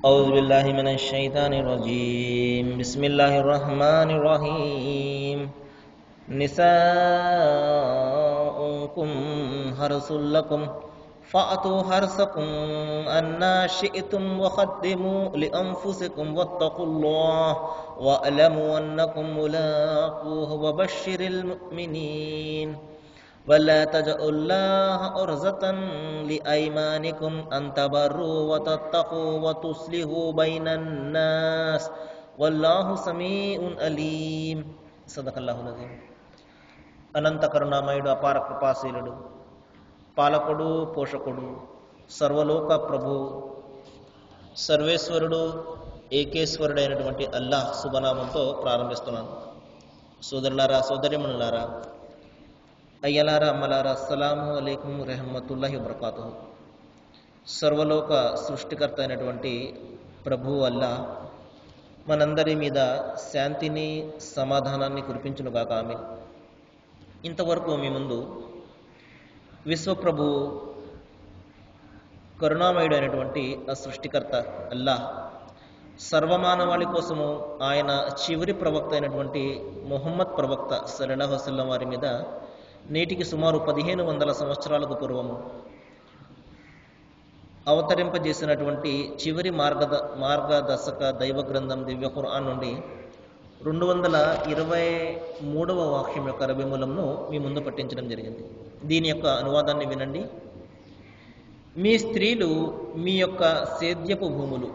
أعوذ بالله من الشيطان الرجيم بسم الله الرحمن الرحيم نساؤكم حرث لكم فأتوا حرثكم أنا شئتم وقدموا لأنفسكم واتقوا الله واعلموا أنكم ملاقوه وبشر المؤمنين ولا تجعلوا الله عرضة لأيمانكم أن تبروا وتتقوا وتصلحوا بين الناس والله سميع عليم صدق الله العظيم. అనంత కరుణామయుడు అపార కృపాశీలుడు పాలకుడు పోషకుడు సర్వలోక ప్రభు సర్వేశ్వరుడు ఏకేశ్వరుడైనటువంటి అల్లాహ్ శుభనామంతో ప్రారంభిస్తున్నాను. సోదరులారా సోదరిమణులారా అయ్యలారా అమ్మలారా అస్సలాము అలైకుం రెహమతుల్లాహి వబరకాతుహు. సర్వలోక సృష్టికర్త అయినటువంటి ప్రభు అల్లా మనందరి మీద శాంతిని సమాధానాన్ని కురిపించునుగాక ఆమీన్. ఇంతవరకు మీ ముందు విశ్వప్రభు కరుణామయుడు అయినటువంటి ఆ సృష్టికర్త అల్లాహ్ సర్వమానవాళి కోసము ఆయన చివరి ప్రవక్త అయినటువంటి ముహమ్మద్ ప్రవక్త సల్లల్లాహు అలైహి వసల్లం వారి మీద నేటికి సుమారు 1500 సంవత్సరాలకు పూర్వము అవతరింపజేసినటువంటి చివరి మార్గదర్శక దైవ గ్రంథం దివ్య ఖురాన్ నుండి 223వ వాక్యం యొక్క రబిమూలంను మీ ముందు పట్టించడం జరిగింది. దీని యొక్క అనువాదాన్ని వినండి. మీ స్త్రీలు మీ యొక్క సేద్యపు భూములు,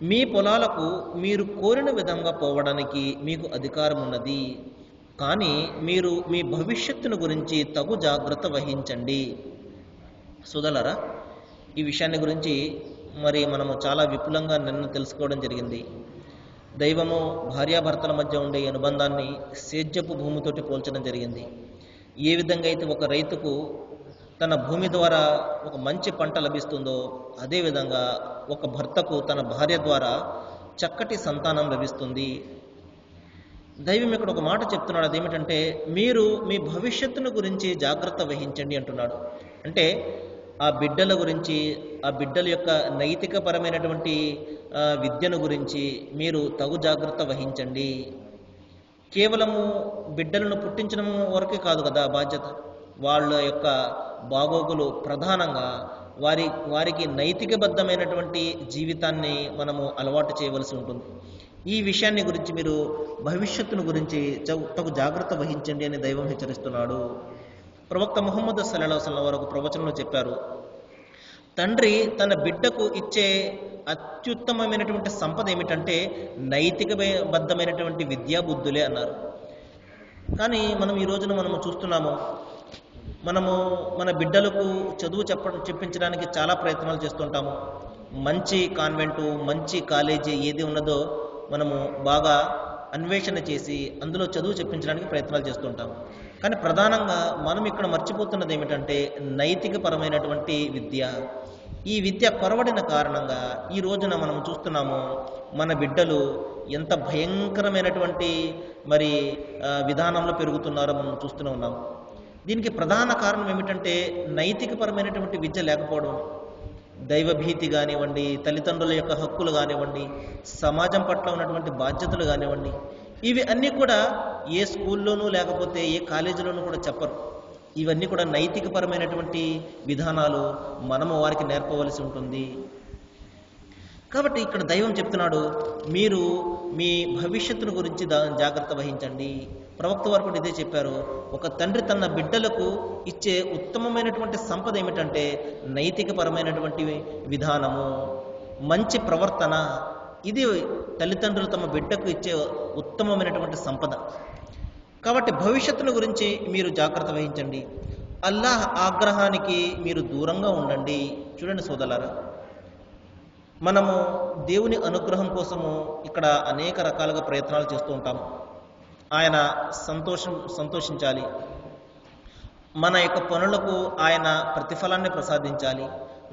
మీ పొలాలకు మీరు కోరిన విధంగా పోవడానికి మీకు అధికారం ఉన్నది. కానీ మీరు మీ భవిష్యత్తును గురించి తగు జాగ్రత్త వహించండి. సోదరులారా, ఈ విషయాన్ని గురించి మనము చాలా విపులంగా నిన్న తెలుసుకోవడం జరిగింది. దైవము భార్యాభర్తల మధ్య ఉండే అనుబంధాన్ని సేద్యపు భూమితోటి పోల్చడం జరిగింది. ఏ విధంగా అయితే ఒక రైతుకు తన భూమి ద్వారా ఒక మంచి పంట లభిస్తుందో, అదేవిధంగా ఒక భర్తకు తన భార్య ద్వారా చక్కటి సంతానం లభిస్తుంది. దైవం ఇక్కడ ఒక మాట చెప్తున్నాడు. అదేమిటంటే మీరు మీ భవిష్యత్తును గురించి జాగ్రత్త వహించండి అంటున్నాడు. అంటే ఆ బిడ్డల గురించి, ఆ బిడ్డల యొక్క నైతికపరమైనటువంటి విద్యను గురించి మీరు తగు జాగ్రత్త వహించండి. కేవలము బిడ్డలను పుట్టించడం వరకే కాదు కదా బాధ్యత. వాళ్ళ యొక్క బాగోగులు ప్రధానంగా వారికి నైతికబద్ధమైనటువంటి జీవితాన్ని మనము అలవాటు చేయవలసి ఉంటుంది. ఈ విషయాన్ని గురించి మీరు భవిష్యత్తును గురించి తగు జాగ్రత్త వహించండి అని దైవం హెచ్చరిస్తున్నాడు. ప్రవక్త ముహమ్మద్ సల్లల్లాహు అలైహి వసల్లం వారు ఒక ప్రవచనంలో చెప్పారు, తండ్రి తన బిడ్డకు ఇచ్చే అత్యుత్తమమైనటువంటి సంపద ఏమిటంటే నైతికబద్ధమైనటువంటి విద్యాబుద్ధులే అన్నారు. కానీ ఈ రోజున మనము చూస్తున్నాము, మన బిడ్డలకు చదువు చెప్పించడానికి చాలా ప్రయత్నాలు చేస్తుంటాము. మంచి కాన్వెంటు, మంచి కాలేజీ ఏది ఉన్నదో మనము బాగా అన్వేషణ చేసి అందులో చదువు చెప్పించడానికి ప్రయత్నాలు చేస్తుంటాం. కానీ ప్రధానంగా మనం ఇక్కడ మర్చిపోతున్నది ఏమిటంటే నైతికపరమైనటువంటి విద్య. ఈ విద్య కొరవడిన కారణంగా ఈ రోజున మనం చూస్తున్నాము, మన బిడ్డలు ఎంత భయంకరమైనటువంటి విధానంలో పెరుగుతున్నారో మనం చూస్తూనే ఉన్నాం. దీనికి ప్రధాన కారణం ఏమిటంటే నైతికపరమైనటువంటి విద్య లేకపోవడం. దైవభీతి కానివ్వండి, తల్లిదండ్రుల యొక్క హక్కులు కానివ్వండి, సమాజం పట్ల ఉన్నటువంటి బాధ్యతలు కానివ్వండి, ఇవి అన్నీ కూడా ఏ స్కూల్లోనూ లేకపోతే ఏ కాలేజీలోనూ కూడా చెప్పరు. ఇవన్నీ కూడా నైతికపరమైనటువంటి విధానాలు మనము వారికి నేర్పవలసి ఉంటుంది. కాబట్టి ఇక్కడ దైవం చెప్తున్నాడు, మీరు మీ భవిష్యత్తును గురించి జాగ్రత్త వహించండి. ప్రవక్త వారు కూడా ఇదే చెప్పారు. ఒక తండ్రి తన బిడ్డలకు ఇచ్చే ఉత్తమమైనటువంటి సంపద ఏమిటంటే నైతికపరమైనటువంటి విధానము, మంచి ప్రవర్తన. ఇది తల్లిదండ్రులు తమ బిడ్డకు ఇచ్చే ఉత్తమమైనటువంటి సంపద. కాబట్టి భవిష్యత్తును గురించి మీరు జాగ్రత్త వహించండి. అల్లాహ్ ఆగ్రహానికి మీరు దూరంగా ఉండండి. చూడండి సోదరులారా, మనము దేవుని అనుగ్రహం కోసము ఇక్కడ అనేక రకాలుగా ప్రయత్నాలు చేస్తూ ఉంటాము. ఆయన సంతోషించాలి, మన యొక్క పనులకు ఆయన ప్రతిఫలాన్ని ప్రసాదించాలి,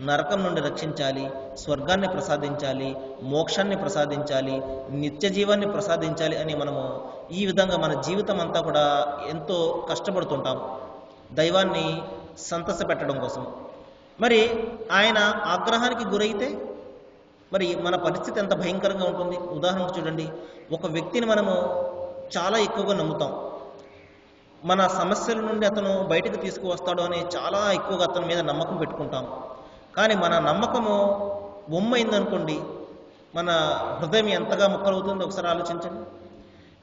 నరకం నుండి రక్షించాలి, స్వర్గాన్ని ప్రసాదించాలి, మోక్షాన్ని ప్రసాదించాలి, నిత్య జీవాన్ని ప్రసాదించాలి అని మనము ఈ విధంగా మన జీవితం అంతా కూడా ఎంతో కష్టపడుతుంటాం దైవాన్ని సంతస పెట్టడం కోసం. మరి ఆయన ఆగ్రహానికి గురైతే మరి మన పరిస్థితి ఎంత భయంకరంగా ఉంటుంది. ఉదాహరణకు చూడండి, ఒక వ్యక్తిని మనము చాలా ఎక్కువగా నమ్ముతాం. మన సమస్యల నుండి అతను బయటకు తీసుకువస్తాడు అని చాలా ఎక్కువగా అతని మీద నమ్మకం పెట్టుకుంటాం. కానీ మన నమ్మకము బొమ్మైందనుకోండి, మన హృదయం ఎంతగా ముక్కలవుతుందో ఒకసారి ఆలోచించండి.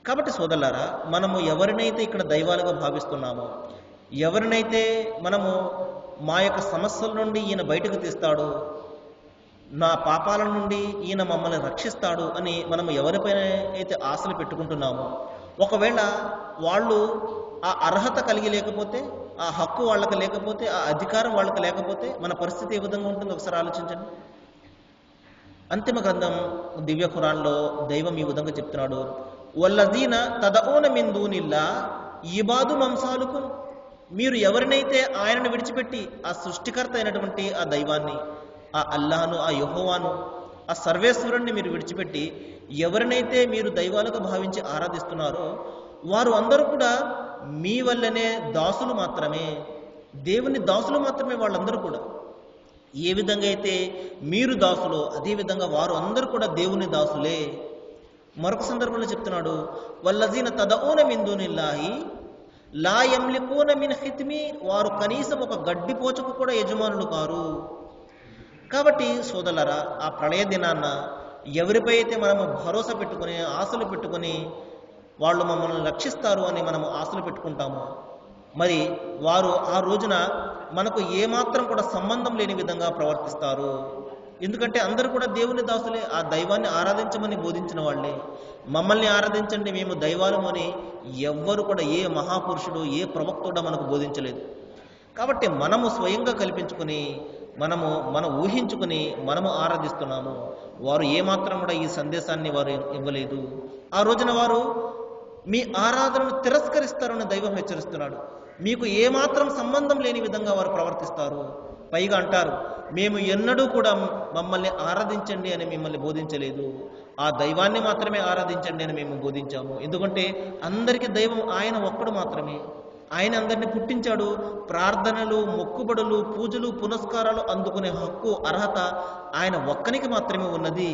కాబట్టి సోదరులారా, మనము ఎవరినైతే ఇక్కడ దైవాలుగా భావిస్తున్నామో, ఎవరినైతే మనము మా యొక్క సమస్యల నుండి ఈయన బయటకు తీస్తాడు, నా పాపాల నుండి ఈయన మమ్మల్ని రక్షిస్తాడు అని మనము ఎవరిపైన అయితే ఆశలు పెట్టుకుంటున్నామో, ఒకవేళ వాళ్ళు ఆ అర్హత కలిగి లేకపోతే, ఆ హక్కు వాళ్ళకి లేకపోతే, ఆ అధికారం వాళ్ళకి లేకపోతే మన పరిస్థితి ఏ విధంగా ఉంటుందో ఒకసారి ఆలోచించండి. అంతిమ గ్రంథం దివ్య ఖురాన్లో దైవం ఈ విధంగా చెప్తున్నాడు, వల్లదీన తదఊన మిన్ దూనిల్లా ఇబాదు మంసాలుకుం. మీరు ఎవరినైతే ఆయనను విడిచిపెట్టి ఆ సృష్టికర్త అయినటువంటి ఆ దైవాన్ని, ఆ అల్లాహను, ఆ యెహోవాను, ఆ సర్వేశ్వరుణ్ణి మీరు విడిచిపెట్టి ఎవరినైతే మీరు దైవాలుగా భావించి ఆరాధిస్తున్నారో వారు అందరూ కూడా మీ వల్లనే దాసులు మాత్రమే, దేవుని దాసులు మాత్రమే. వాళ్ళందరూ కూడా ఏ విధంగా అయితే మీరు దాసులో అదేవిధంగా వారు అందరూ కూడా దేవుని దాసులే. మరొక సందర్భంలో చెప్తున్నాడు, వల్లజీన తదఊన మిన్ దూనిల్లాహి లా యమ్లికూన మిన్ ఖిత్మి. వారు కనీసం ఒక గడ్డిపోచకు కూడా యజమానులు కారు. కాబట్టి సోదరులారా, ఆ ప్రళయ దినాన్న ఎవరిపై అయితే మనము భరోసా పెట్టుకుని ఆశలు పెట్టుకుని వాళ్ళు మమ్మల్ని రక్షిస్తారు అని మనము ఆశలు పెట్టుకుంటాము, మరి వారు ఆ రోజున మనకు ఏమాత్రం కూడా సంబంధం లేని విధంగా ప్రవర్తిస్తారు. ఎందుకంటే అందరూ కూడా దేవుని దాసులే, ఆ దైవాన్ని ఆరాధించమని బోధించిన వాళ్ళే. మమ్మల్ని ఆరాధించండి, మేము దైవాలము అని ఎవ్వరు కూడా, ఏ మహాపురుషుడు, ఏ ప్రవక్త కూడా మనకు బోధించలేదు. కాబట్టి మనము స్వయంగా కల్పించుకుని, మనం ఊహించుకుని మనము ఆరాధిస్తున్నాము. వారు ఏమాత్రం కూడా ఈ సందేశాన్ని వారు ఇవ్వలేదు. ఆ రోజున వారు మీ ఆరాధనను తిరస్కరిస్తారని దైవం హెచ్చరిస్తున్నాడు. మీకు ఏమాత్రం సంబంధం లేని విధంగా వారు ప్రవర్తిస్తారు. పైగా అంటారు, మేము ఎన్నడూ కూడా మమ్మల్ని ఆరాధించండి అని మిమ్మల్ని బోధించలేదు, ఆ దైవాన్ని మాత్రమే ఆరాధించండి అని మేము బోధించాము. ఎందుకంటే అందరికీ దైవం ఆయన ఒక్కడు మాత్రమే. ఆయన అందరిని పుట్టించాడు. ప్రార్థనలు, మొక్కుబడులు, పూజలు, పునస్కారాలు అందుకునే హక్కు, అర్హత ఆయన ఒక్కనికి మాత్రమే ఉన్నది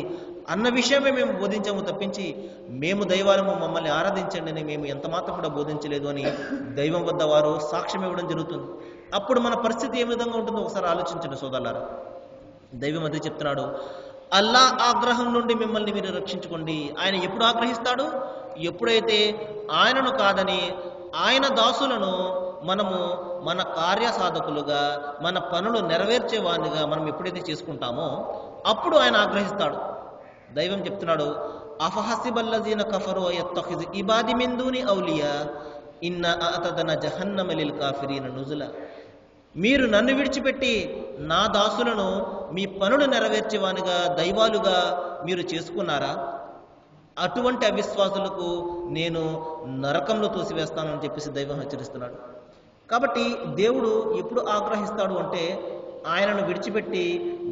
అన్న విషయమే మేము బోధించాము తప్పించి మేము దైవాలము, మమ్మల్ని ఆరాధించండి అని మేము ఎంత మాత్రం కూడా బోధించలేదు అని దైవం వద్ద వారు సాక్ష్యం ఇవ్వడం జరుగుతుంది. అప్పుడు మన పరిస్థితి ఏ విధంగా ఉంటుందో ఒకసారి ఆలోచించండి సోదరులారా. దైవం అదే చెప్తున్నాడు, అల్లా ఆగ్రహం నుండి మిమ్మల్ని మీరు రక్షించుకోండి. ఆయన ఎప్పుడు ఆగ్రహిస్తాడు? ఎప్పుడైతే ఆయనను కాదని ఆయన దాసులను మనము మన కార్యసాధకులుగా, మన పనులు నెరవేర్చేవానిగా మనం ఎప్పుడైతే చేసుకుంటామో అప్పుడు ఆయన ఆగ్రహిస్తాడు. దైవం చెప్తున్నాడు, అఫహసిబల్లజీన కఫరు యత్తఖిజు ఇబాది మిన్ దూని ఔలియా ఇన్న అతదన జహన్నమ లిల్ కాఫిరీన నుజుల. మీరు నన్ను విడిచిపెట్టి నా దాసులను మీ పనులు నెరవేర్చేవానిగా, దైవాలుగా మీరు చేసుకున్నారా? అటువంటి అవిశ్వాసులకు నేను నరకంలో తోసివేస్తానని చెప్పేసి దైవం హెచ్చరిస్తున్నాడు. కాబట్టి దేవుడు ఎప్పుడు ఆగ్రహిస్తాడు అంటే, ఆయనను విడిచిపెట్టి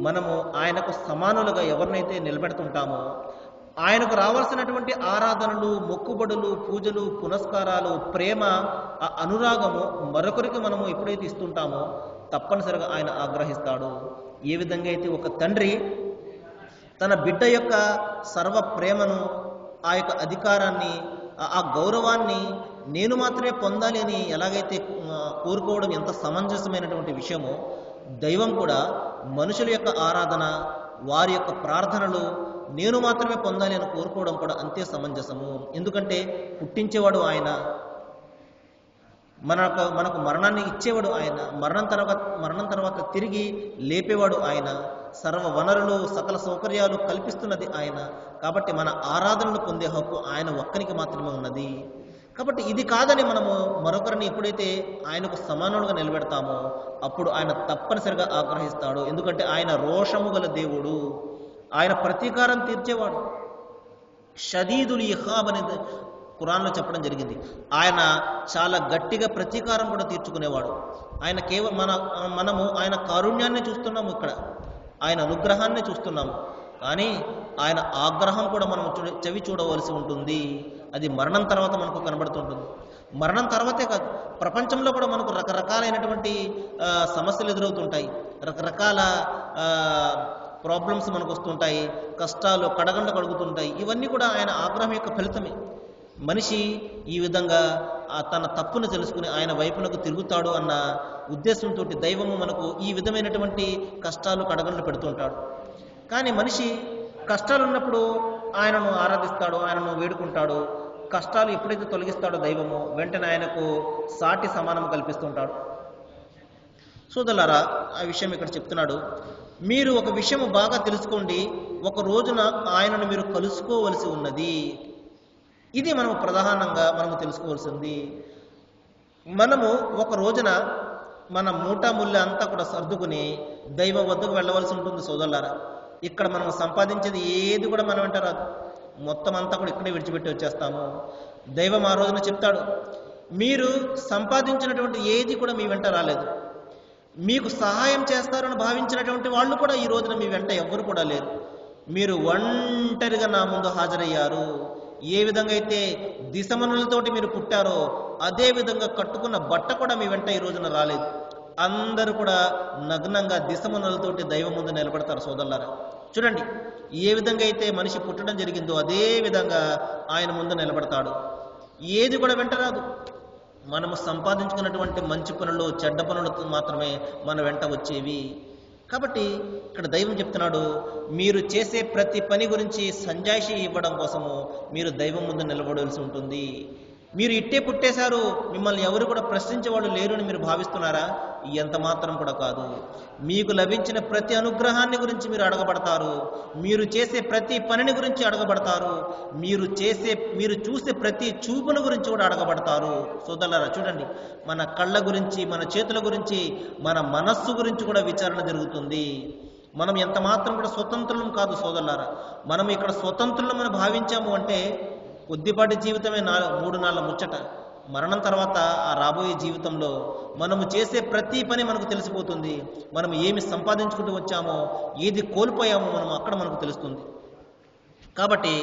మనము ఆయనకు సమానులుగా ఎవరినైతే నిలబెడుతుంటామో, ఆయనకు రావాల్సినటువంటి ఆరాధనలు, మొక్కుబడులు, పూజలు, పునస్కారాలు, ప్రేమ, ఆ అనురాగము మరొకరికి మనము ఎప్పుడైతే ఇస్తుంటామో తప్పనిసరిగా ఆయన ఆగ్రహిస్తాడు. ఏ విధంగా అయితే ఒక తండ్రి తన బిడ్డ యొక్క సర్వ ప్రేమను, ఆ యొక్క అధికారాన్ని, ఆ గౌరవాన్ని నేను మాత్రమే పొందాలి అని ఎలాగైతే కోరుకోవడం ఎంత సమంజసమైనటువంటి విషయమో, దైవం కూడా మనుషుల యొక్క ఆరాధన, వారి యొక్క ప్రార్థనలు నేను మాత్రమే పొందాలి అని కోరుకోవడం కూడా అంతే సమంజసము. ఎందుకంటే పుట్టించేవాడు ఆయన, మనకు మరణాన్ని ఇచ్చేవాడు ఆయన, మరణం తర్వాత తిరిగి లేపేవాడు ఆయన, సర్వ వనరులు, సకల సౌకర్యాలు కల్పిస్తున్నది ఆయన. కాబట్టి మన ఆరాధనలు పొందే హక్కు ఆయన ఒక్కనికి మాత్రమే ఉన్నది. కాబట్టి ఇది కాదని మనము మరొకరిని ఎప్పుడైతే ఆయనకు సమానులుగా నిలబెడతామో అప్పుడు ఆయన తప్పనిసరిగా ఆగ్రహిస్తాడు. ఎందుకంటే ఆయన రోషము గల దేవుడు, ఆయన ప్రతీకారం తీర్చేవాడు. షదీదుల్ ఇఖాబ్ అనేది ఖురాన్లో చెప్పడం జరిగింది. ఆయన చాలా గట్టిగా ప్రతీకారం కూడా తీర్చుకునేవాడు. ఆయన మనము ఆయన కారుణ్యాన్ని చూస్తున్నాము, ఇక్కడ ఆయన అనుగ్రహాన్ని చూస్తున్నాము. కానీ ఆయన ఆగ్రహం కూడా మనం చెవి చూడవలసి ఉంటుంది. అది మరణం తర్వాత మనకు కనబడుతుంటుంది. మరణం తర్వాతే కాదు, ప్రపంచంలో కూడా మనకు రకరకాలైనటువంటి సమస్యలు ఎదురవుతుంటాయి. రకరకాల ప్రాబ్లమ్స్ మనకు వస్తుంటాయి, కష్టాలు కడగండ కడుగుతుంటాయి. ఇవన్నీ కూడా ఆయన ఆగ్రహం యొక్క ఫలితమే. మనిషి ఈ విధంగా తన తప్పును తెలుసుకుని ఆయన వైపునకు తిరుగుతాడు అన్న ఉద్దేశంతో దైవము మనకు ఈ విధమైనటువంటి కష్టాలు కడగండ్లు పెడుతుంటాడు. కానీ మనిషి కష్టాలు ఉన్నప్పుడు ఆయనను ఆరాధిస్తాడు, ఆయనను వేడుకుంటాడు. కష్టాలు ఎప్పుడైతే తొలగిస్తాడో దైవము వెంటనే ఆయనకు సాటి సమానం కల్పిస్తుంటాడు. సోదరులారా, ఆ విషయం ఇక్కడ చెప్తున్నాడు. మీరు ఒక విషయం బాగా తెలుసుకోండి, ఒక రోజున ఆయనను మీరు కలుసుకోవలసి ఉన్నది. ఇది మనము ప్రధానంగా మనము తెలుసుకోవాల్సింది. మనము ఒక రోజున మన మూటాముళ్ళ అంతా కూడా సర్దుకుని దైవం వద్దకు వెళ్ళవలసి ఉంటుంది. సోదరులారా, ఇక్కడ మనం సంపాదించేది ఏది కూడా మనం వెంట రాదు, మొత్తం అంతా కూడా ఇక్కడే విడిచిపెట్టి వచ్చేస్తాము. దైవం ఆ రోజున చెప్తాడు, మీరు సంపాదించినటువంటి ఏది కూడా మీ వెంట రాలేదు. మీకు సహాయం చేస్తారని భావించినటువంటి వాళ్ళు కూడా ఈ రోజున మీ వెంట ఎవ్వరు కూడా లేరు. మీరు ఒంటరిగా నా ముందు హాజరయ్యారు. ఏ విధంగా అయితే దిశమనులతోటి మీరు పుట్టారో అదే విధంగా కట్టుకున్న బట్ట కూడా మీ వెంట ఈ రోజున రాలేదు. అందరూ కూడా నగ్నంగా దిశమనులతోటి దైవం ముందు నిలబడతారు. సోదరులారా, చూడండి, ఏ విధంగా అయితే మనిషి పుట్టడం జరిగిందో అదే విధంగా ఆయన ముందు నిలబడతాడు. ఏది కూడా వెంట రాదు. మనము సంపాదించుకున్నటువంటి మంచి పనులు, చెడ్డ పనులు మాత్రమే మన వెంట వచ్చేవి. కాబట్టి ఇక్కడ దైవం చెప్తున్నాడు, మీరు చేసే ప్రతి పని గురించి సంజాయిషి ఇవ్వడం కోసము మీరు దైవం ముందు నిలబడవలసి ఉంటుంది. మీరు ఇట్టే పుట్టేశారు, మిమ్మల్ని ఎవరు కూడా ప్రశ్నించే వాళ్ళు లేరు అని మీరు భావిస్తున్నారా? ఎంత మాత్రం కూడా కాదు. మీకు లభించిన ప్రతి అనుగ్రహాన్ని గురించి మీరు అడగబడతారు. మీరు చేసే ప్రతి పనిని గురించి అడగబడతారు. మీరు చూసే ప్రతి చూపును గురించి కూడా అడగబడతారు. సోదరులారా, చూడండి, మన కళ్ళ గురించి, మన చేతుల గురించి, మన మనస్సు గురించి కూడా విచారణ జరుగుతుంది. మనం ఎంత మాత్రం కూడా స్వతంత్రులం కాదు. సోదరులారా, మనం ఇక్కడ స్వతంత్రులమని భావించాము అంటే కొద్దిపాటి జీవితమే 3 నాళ్ళ ముచ్చట. మరణం తర్వాత ఆ రాబోయే జీవితంలో మనము చేసే ప్రతి పని మనకు తెలిసిపోతుంది. మనం ఏమి సంపాదించుకుంటూ వచ్చామో, ఏది కోల్పోయామో అక్కడ మనకు తెలుస్తుంది. కాబట్టి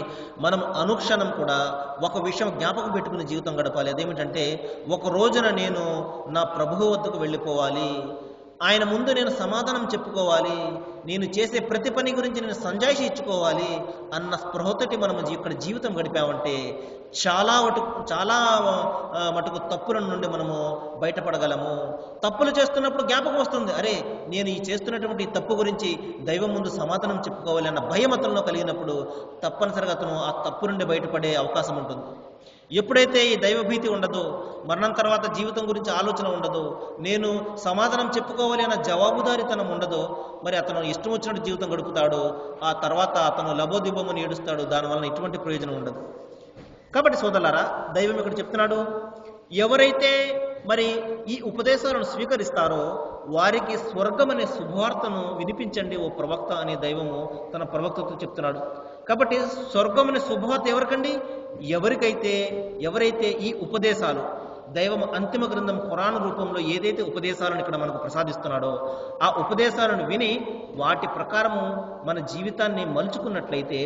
మనం అనుక్షణం కూడా ఒక విషయం జ్ఞాపకం పెట్టుకుని జీవితం గడపాలి. అదేమిటంటే, ఒక రోజున నేను నా ప్రభువు వద్దకు వెళ్ళిపోవాలి, ఆయన ముందు నేను సమాధానం చెప్పుకోవాలి, నేను చేసే ప్రతి పని గురించి నేను సంజాయిషి ఇచ్చుకోవాలి అన్న స్పృహతోటి మనం ఇక్కడ జీవితం గడిపామంటే చాలా మటుకు తప్పుల నుండి మనము బయటపడగలము. తప్పులు చేస్తున్నప్పుడు జ్ఞాపకం వస్తుంది, అరే నేను ఈ చేస్తున్నటువంటి తప్పు గురించి దైవం ముందు సమాధానం చెప్పుకోవాలి అన్న భయం అతనిలో కలిగినప్పుడు తప్పనిసరిగా అతను ఆ తప్పు నుండి బయటపడే అవకాశం ఉంటుంది. ఎప్పుడైతే ఈ దైవభీతి ఉండదో, మరణం తర్వాత జీవితం గురించి ఆలోచన ఉండదో, నేను సమాధానం చెప్పుకోవాలి అన్న జవాబుదారీతనం ఉండదో, మరి అతను ఇష్టం వచ్చినట్టు జీవితం గడుపుతాడు. ఆ తర్వాత అతను లబోదిబ్బమని ఏడుస్తాడు. దానివల్ల ఎటువంటి ప్రయోజనం ఉండదు. కాబట్టి సోదరులారా, దైవం ఇక్కడ చెప్తున్నాడు, ఎవరైతే మరి ఈ ఉపదేశాలను స్వీకరిస్తారో వారికి స్వర్గం అనే శుభవార్తను వినిపించండి ఓ ప్రవక్త అనే దైవము తన ప్రవక్తతో చెప్తున్నాడు. కాబట్టి స్వర్గం అనే శుభవార్త ఎవరికండి? ఎవరైతే ఈ ఉపదేశాలు, దైవం అంతిమ గ్రంథం ఖురాన్ రూపంలో ఏదైతే ఉపదేశాలను ఇక్కడ మనకు ప్రసాదిస్తున్నాడో ఆ ఉపదేశాలను విని వాటి ప్రకారము మన జీవితాన్ని మలుచుకున్నట్లయితే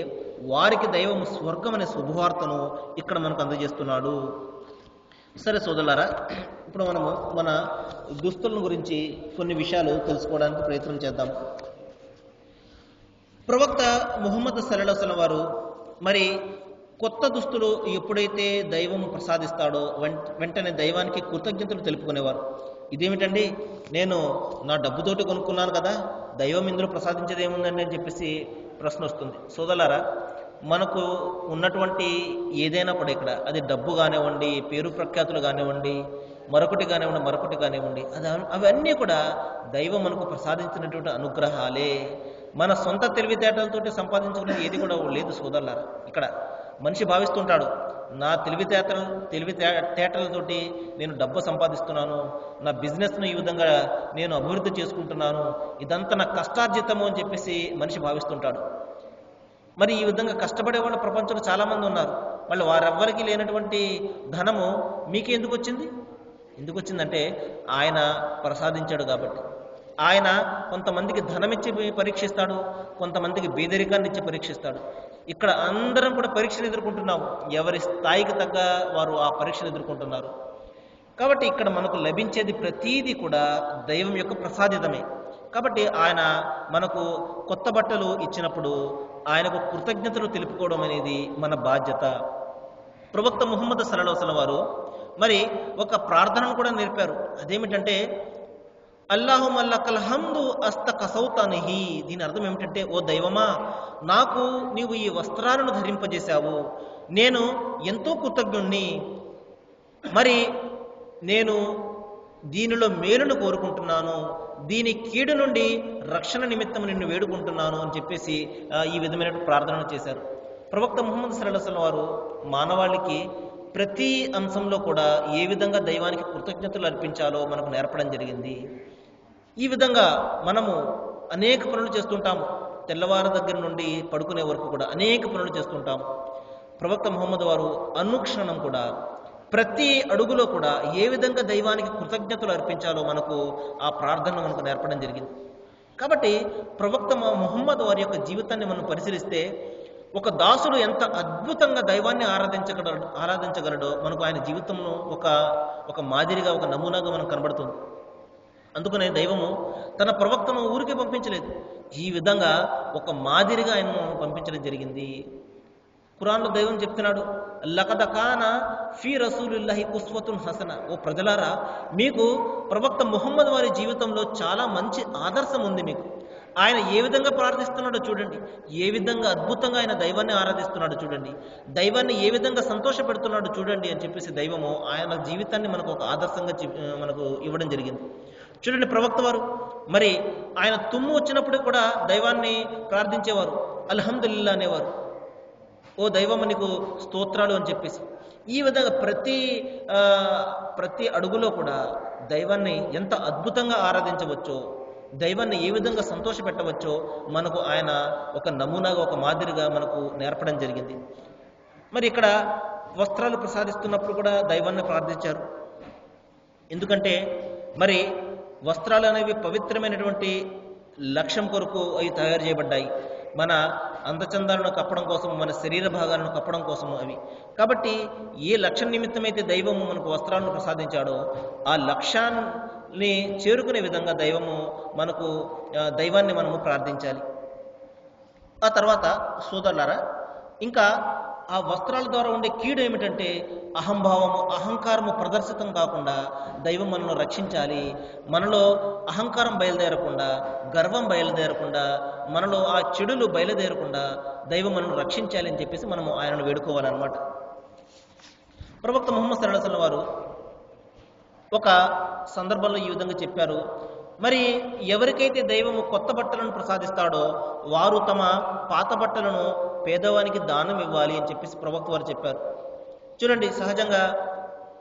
వారికి దైవం స్వర్గం అనే శుభవార్తను ఇక్కడ మనకు అందజేస్తున్నాడు. సరే సోదరులారా, ఇప్పుడు మనము మన దుస్తుల గురించి కొన్ని విషయాలు తెలుసుకోవడానికి ప్రయత్నం చేద్దాం. ప్రవక్త ముహమ్మద్ సల్లల్లాహు అలైహి వసల్లం వారు మరి కొత్త దుస్తులు ఎప్పుడైతే దైవం ప్రసాదిస్తాడో వెంటనే దైవానికి కృతజ్ఞతలు తెలుపుకునేవారు. ఇదేమిటండి, నేను నా డబ్బుతోటి కొనుక్కున్నాను కదా, దైవం ఇందులో ప్రసాదించేది ఏముందండి అని చెప్పేసి ప్రశ్న వస్తుంది. సోదరులారా, మనకు ఉన్నటువంటి ఏదైనా కూడా ఇక్కడ, అది డబ్బు కానివ్వండి, పేరు ప్రఖ్యాతులు కానివ్వండి, మరొకటి కానివ్వండి, అవన్నీ కూడా దైవం మనకు ప్రసాదించినటువంటి అనుగ్రహాలే. మన సొంత తెలివితేటలతోటి సంపాదించుకునేది ఏది కూడా లేదు. సోదరులారా, ఇక్కడ మనిషి భావిస్తుంటాడు, నా తెలివితేటలతోటి నేను డబ్బు సంపాదిస్తున్నాను, నా బిజినెస్ను ఈ విధంగా నేను అభివృద్ధి చేసుకుంటున్నాను, ఇదంతా నా కష్టార్జితము అని చెప్పేసి మనిషి భావిస్తుంటాడు. మరి ఈ విధంగా కష్టపడే వాళ్ళు ప్రపంచంలో చాలామంది ఉన్నారు. వాళ్ళు వారెవ్వరికి లేనటువంటి ధనము మీకే ఎందుకు వచ్చిందంటే ఆయన ప్రసాదించాడు కాబట్టి. ఆయన కొంతమందికి ధనమిచ్చి పరీక్షిస్తాడు, కొంతమందికి బేదరికాన్ని ఇచ్చి పరీక్షిస్తాడు. ఇక్కడ అందరం కూడా పరీక్షలు ఎదుర్కొంటున్నాము. ఎవరి స్థాయికి తగ్గ వారు ఆ పరీక్షలు ఎదుర్కొంటున్నారు. కాబట్టి ఇక్కడ మనకు లభించేది ప్రతీది కూడా దైవం యొక్క ప్రసాదితమే. కాబట్టి ఆయన మనకు కొత్త బట్టలు ఇచ్చినప్పుడు ఆయనకు కృతజ్ఞతలు తెలుపుకోవడం అనేది మన బాధ్యత. ప్రవక్త ముహమ్మద్ సల్లల్లాహు అలైహి వసల్లం వారు మరి ఒక ప్రార్థనను కూడా నేర్పారు. అదేమిటంటే అల్లాహుమ్మ లకల్ హమ్దు అస్త కసౌతనిహి. దీని అర్థం ఏమిటంటే, ఓ దైవమా, నాకు నీవు ఈ వస్త్రాలను ధరింపజేశావు, నేను ఎంతో కృతజ్ఞుణ్ణి, మరి నేను దీనిలో మేలును కోరుకుంటున్నాను, దీని కీడు నుండి రక్షణ నిమిత్తం నిన్ను వేడుకుంటున్నాను అని చెప్పేసి ఈ విధమైన ప్రార్థనలు చేశారు. ప్రవక్త ముహమ్మద్ సల్లల్లాహు అలైహి వసల్లం వారు మానవాళికి ప్రతి అంశంలో కూడా ఏ విధంగా దైవానికి కృతజ్ఞతలు అర్పించాలో మనకు నేర్పడం జరిగింది. ఈ విధంగా మనము అనేక పనులు చేస్తుంటాము. తెల్లవారు దగ్గర నుండి పడుకునే వరకు కూడా అనేక పనులు చేస్తుంటాము. ప్రవక్త ముహమ్మద్ వారు అనుక్షణం కూడా ప్రతి అడుగులో కూడా ఏ విధంగా దైవానికి కృతజ్ఞతలు అర్పించాలో మనకు ఆ ప్రార్థనను మనకు నేర్పడం జరిగింది. కాబట్టి ప్రవక్త ముహమ్మద్ వారి యొక్క జీవితాన్ని మనం పరిశీలిస్తే ఒక దాసుడు ఎంత అద్భుతంగా దైవాన్ని ఆరాధించగలడో మనకు ఆయన జీవితంలో ఒక మాదిరిగా, ఒక నమూనాగా మనకు కనబడుతుంది. అందుకనే దైవము తన ప్రవక్తను ఊరికే పంపించలేదు, ఈ విధంగా ఒక మాదిరిగా ఆయనను పంపించడం జరిగింది. ఖురాన్లో దైవం చెప్తున్నాడు, లకద కాన ఫీ రసూలిల్లాహి ఉస్వతున్ హసన. ఓ ప్రజలారా, మీకు ప్రవక్త ముహమ్మద్ వారి జీవితంలో చాలా మంచి ఆదర్శం ఉంది. మీకు ఆయన ఏ విధంగా ప్రార్థిస్తున్నాడో చూడండి, ఏ విధంగా అద్భుతంగా ఆయన దైవాన్ని ఆరాధిస్తున్నాడో చూడండి, దైవాన్ని ఏ విధంగా సంతోషపెడుతున్నాడో చూడండి అని చెప్పేసి దైవము ఆయన జీవితాన్ని మనకు ఒక ఆదర్శంగా మనకు ఇవ్వడం జరిగింది. చూడండి, ప్రవక్త వారు మరి ఆయన తుమ్ము వచ్చినప్పుడు కూడా దైవాన్ని ప్రార్థించేవారు, అల్హమ్దులిల్లా అనేవారు, ఓ దైవం నీకు స్తోత్రాలు అని చెప్పేసి. ఈ విధంగా ప్రతి అడుగులో కూడా దైవాన్ని ఎంత అద్భుతంగా ఆరాధించవచ్చో, దైవాన్ని ఏ విధంగా సంతోషపెట్టవచ్చో మనకు ఆయన ఒక నమూనాగా, ఒక మాదిరిగా మనకు నేర్పడం జరిగింది. మరి ఇక్కడ వస్త్రాలు ప్రసాదిస్తున్నప్పుడు కూడా దైవాన్ని ప్రార్థించారు. ఎందుకంటే మరి వస్త్రాలు అనేవి పవిత్రమైనటువంటి లక్ష్యం కొరకు అవి తయారు చేయబడ్డాయి. మన అందచందాలను కప్పడం కోసం, మన శరీర భాగాలను కప్పడం కోసం అవి. కాబట్టి ఏ లక్ష్యం నిమిత్తమైతే దైవము మనకు వస్త్రాలను ప్రసాదించాడో ఆ లక్ష్యాన్ని చేరుకునే విధంగా దైవాన్ని మనము ప్రార్థించాలి. ఆ తర్వాత సోదరులారా, ఇంకా ఆ వస్త్రాల ద్వారా ఉండే కీడు ఏమిటంటే అహంభావము, అహంకారము ప్రదర్శితం కాకుండా దైవం మనల్ని రక్షించాలి. మనలో అహంకారం బయలుదేరకుండా, గర్వం బయలుదేరకుండా, మనలో ఆ చెడులు బయలుదేరకుండా దైవం మనల్ని రక్షించాలి అని చెప్పేసి మనము ఆయనను వేడుకోవాలన్నమాట. ప్రవక్త ముహమ్మద్ సల్లల్లాహు అలైహి వసల్లం వారు ఒక సందర్భంలో ఈ విధంగా చెప్పారు, మరి ఎవరికైతే దైవము కొత్త బట్టలను ప్రసాదిస్తాడో వారు తమ పాత బట్టలను పేదవానికి దానం ఇవ్వాలి అని చెప్పేసి ప్రవక్త వారు చెప్పారు. చూడండి, సహజంగా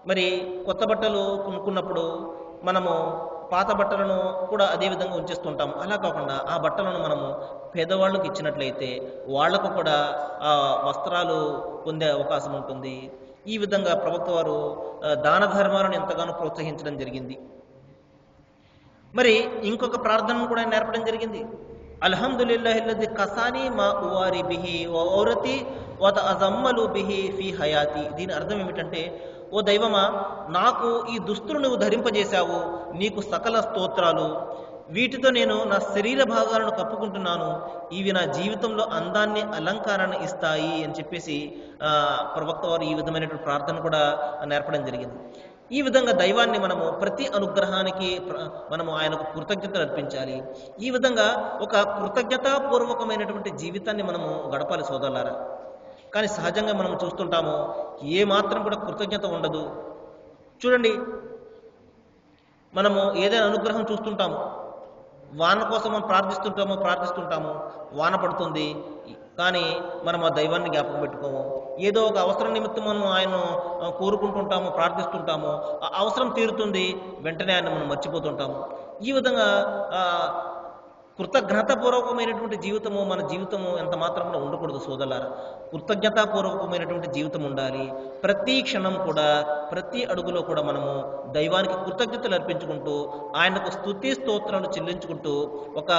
మరి కొత్త బట్టలు కొనుక్కున్నప్పుడు మనము పాత బట్టలను కూడా అదే విధంగా ఉంచేస్తుంటాము. అలా కాకుండా ఆ బట్టలను మనము పేదవాళ్ళకు ఇచ్చినట్లయితే వాళ్లకు కూడా ఆ వస్త్రాలు పొందే అవకాశం ఉంటుంది. ఈ విధంగా ప్రవక్త వారు దాన ధర్మాలను ఎంతగానో ప్రోత్సహించడం జరిగింది. మరి ఇంకొక ప్రార్థనను కూడా నేర్పడం జరిగింది, అల్హమ్దులిల్లాహిల్లజీ కసాని మా ఉవారి బిహి ఔరతి వత అజమ్మలు బిహి ఫీ హయాతి. దీని అర్థం ఏమిటంటే, ఓ దైవమా, నాకు ఈ దుస్తులు నువ్వు ధరింపజేశావు, నీకు సకల స్తోత్రాలు, వీటితో నేను నా శరీర భాగాలను కప్పుకుంటున్నాను, ఇవి నా జీవితంలో అందాన్ని, అలంకారాన్ని ఇస్తాయి అని చెప్పేసి ప్రవక్త వారు ఈ విధమైనటువంటి ప్రార్థన కూడా నేర్పడం జరిగింది. ఈ విధంగా దైవాన్ని మనము ప్రతి అనుగ్రహానికి మనము ఆయనకు కృతజ్ఞతలు అర్పించాలి. ఈ విధంగా ఒక కృతజ్ఞతాపూర్వకమైనటువంటి జీవితాన్ని మనము గడపాలి సోదరులారా. కానీ సహజంగా మనం చూస్తుంటాము, ఏ మాత్రం కూడా కృతజ్ఞత ఉండదు. చూడండి, మనము ఏదైనా అనుగ్రహం చూస్తుంటాము, వాన కోసం మనం ప్రార్థిస్తుంటాము, వాన పడుతుంది, కానీ మనం ఆ దైవాన్ని జ్ఞాపకం పెట్టుకోము. ఏదో ఒక అవసరం నిమిత్తం మనం ఆయన కోరుకుంటుంటాము, ప్రార్థిస్తుంటాము, ఆ అవసరం తీరుతుంది, వెంటనే ఆయన మనం మర్చిపోతుంటాము. ఈ విధంగా కృతజ్ఞతాపూర్వకమైనటువంటి జీవితము మన జీవితము ఎంత మాత్రం కూడా ఉండకూడదు సోదరులారా. కృతజ్ఞతాపూర్వకమైనటువంటి జీవితం ఉండాలి. ప్రతి క్షణం కూడా, ప్రతి అడుగులో కూడా మనము దైవానికి కృతజ్ఞతలు అర్పించుకుంటూ, ఆయనకు స్తుతి స్తోత్రాలు చెల్లించుకుంటూ ఒక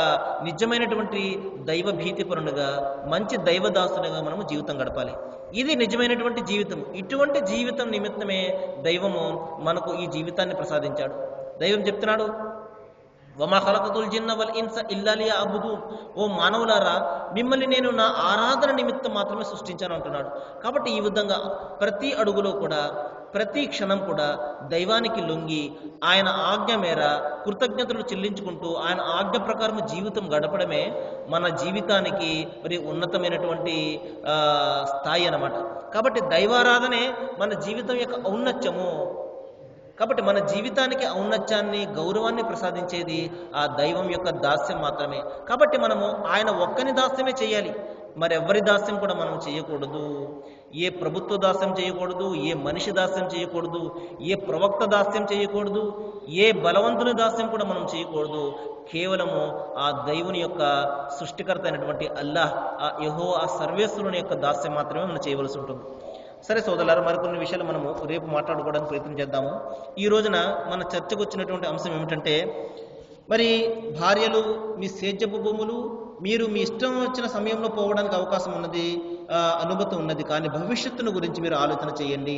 నిజమైనటువంటి దైవ భీతిపరునిగా, మంచి దైవదాసునిగా మనము జీవితం గడపాలి. ఇది నిజమైనటువంటి జీవితం. ఇటువంటి జీవితం నిమిత్తమే దైవము మనకు ఈ జీవితాన్ని ప్రసాదించాడు. దైవం చెప్తున్నాడు, వమా ఖలఖతుల్ జిన్న వల్ ఇన్స ఇల్లా లియఅబుదూన్. ఓ మానవులారా, మిమ్మల్ని నేను నా ఆరాధన నిమిత్తం మాత్రమే సృష్టించాను అంటున్నాడు. కాబట్టి ఈ విధంగా ప్రతి అడుగులో కూడా, ప్రతి క్షణం కూడా దైవానికి లొంగి ఆయన ఆజ్ఞ మేర కృతజ్ఞతలు చెల్లించుకుంటూ ఆయన ఆజ్ఞ ప్రకారం జీవితం గడపడమే మన జీవితానికి మరి ఉన్నతమైనటువంటి స్థాయి అన్నమాట. కాబట్టి దైవారాధనే మన జీవితం యొక్క ఔన్నత్యము. కాబట్టి మన జీవితానికి ఔన్నత్యాన్ని, గౌరవాన్ని ప్రసాదించేది ఆ దైవం యొక్క దాస్యం మాత్రమే. కాబట్టి మనము ఆయన ఒక్కని దాస్యమే చేయాలి, మరెవ్వరి దాస్యం కూడా మనం చేయకూడదు. ఏ ప్రభుత్వ దాస్యం చేయకూడదు, ఏ మనిషి దాస్యం చేయకూడదు, ఏ ప్రవక్త దాస్యం చేయకూడదు, ఏ బలవంతుని దాస్యం కూడా మనం చేయకూడదు. కేవలము ఆ దైవుని యొక్క సృష్టికర్త అయినటువంటి అల్లాహ్, ఆ యెహోవా, ఆ సర్వేశ్వరుని యొక్క దాస్యం మాత్రమే మనం చేయవలసి ఉంటుంది. సరే సోదరులారా, మరికొన్ని విషయాలు మనము రేపు మాట్లాడుకోవడానికి ప్రయత్నం చేద్దాము. ఈ రోజున మన చర్చకు వచ్చినటువంటి అంశం ఏమిటంటే, మరి భార్యలు మీ సేద్యపు భూములు, మీరు మీ ఇష్టం వచ్చిన సమయంలో పోవడానికి అవకాశం ఉన్నది, అనుమతి ఉన్నది. కానీ భవిష్యత్తును గురించి మీరు ఆలోచన చేయండి.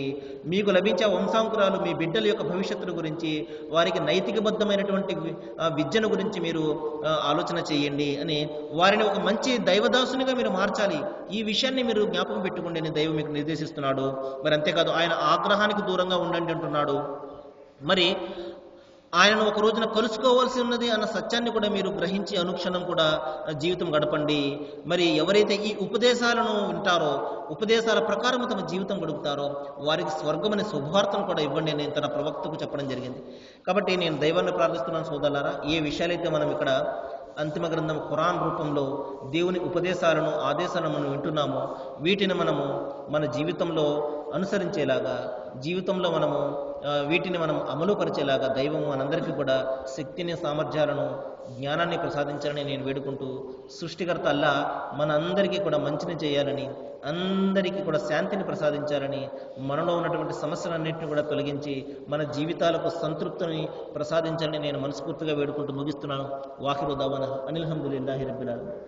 మీకు లభించే వంశాంకురాలు మీ బిడ్డల యొక్క భవిష్యత్తును గురించి, వారికి నైతికబద్ధమైనటువంటి విద్యను గురించి మీరు ఆలోచన చేయండి అని, వారిని ఒక మంచి దైవదాసునిగా మీరు మార్చాలి. ఈ విషయాన్ని మీరు జ్ఞాపకం పెట్టుకోండి అని దైవం మీకు నిర్దేశిస్తున్నాడు. మరి అంతేకాదు, ఆయన ఆగ్రహానికి దూరంగా ఉండండి అంటున్నాడు. మరి ఆయనను ఒక రోజున కలుసుకోవాల్సి ఉన్నది అన్న సత్యాన్ని కూడా మీరు గ్రహించి అనుక్షణం కూడా జీవితం గడపండి. మరి ఎవరైతే ఈ ఉపదేశాలను వింటారో, ఉపదేశాల ప్రకారం తమ జీవితం గడుపుతారో, వారికి స్వర్గం అనే శుభవార్తను కూడా ఇవ్వండి అని తన ప్రవక్తకు చెప్పడం జరిగింది. కాబట్టి నేను దైవాన్ని ప్రార్థిస్తున్నాను సోదరులారా, ఏ విషయాలైతే మనం ఇక్కడ అంతిమ గ్రంథం ఖురాన్ రూపంలో దేవుని ఉపదేశాలను, ఆదేశాలను మనం వింటున్నామో, వీటిని మనము మన జీవితంలో అనుసరించేలాగా, జీవితంలో మనము వీటిని మనం అమలుపరిచేలాగా దైవం మనందరికీ కూడా శక్తిని, సామర్థ్యాలను, జ్ఞానాన్ని ప్రసాదించాలని నేను వేడుకుంటూ, సృష్టికర్త అల్లా మనందరికీ కూడా మంచిని చేయాలని, అందరికీ కూడా శాంతిని ప్రసాదించాలని, మనలో ఉన్నటువంటి సమస్యలన్నింటినీ కూడా తొలగించి మన జీవితాలకు సంతృప్తిని ప్రసాదించాలని నేను మనస్ఫూర్తిగా వేడుకుంటూ ముగిస్తున్నాను. వాఖిరు దావానా అనిల్ హమ్దులిల్లాహి రబ్బిల్ ఆలమీన్.